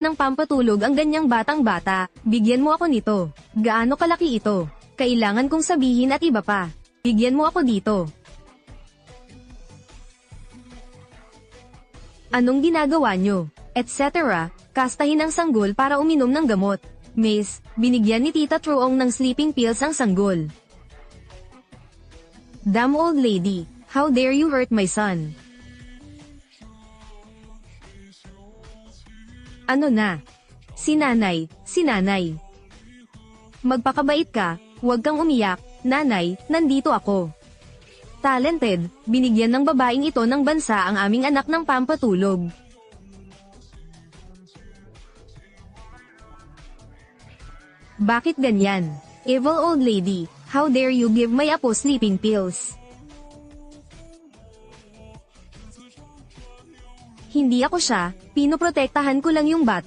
ng pampatulog ang ganyang batang-bata. Bigyan mo ako nito. Gaano kalaki ito? Kailangan kong sabihin at iba pa. Bigyan mo ako dito. Anong ginagawa nyo? Etc. Kastahin ang sanggol para uminom ng gamot. Miss, binigyan ni Tita Truong ng sleeping pills ang sanggol. Damn old lady, how dare you hurt my son? Ano na? Si nanay. Magpakabait ka, huwag kang umiyak, nanay, nandito ako. Talented, binigyan ng babaeng ito ng bansa ang aming anak ng pampatulog. Bakit ganyan? Evil old lady, how dare you give my apo sleeping pills? Hindi ako siya, pinoprotektahan ko lang yung bata.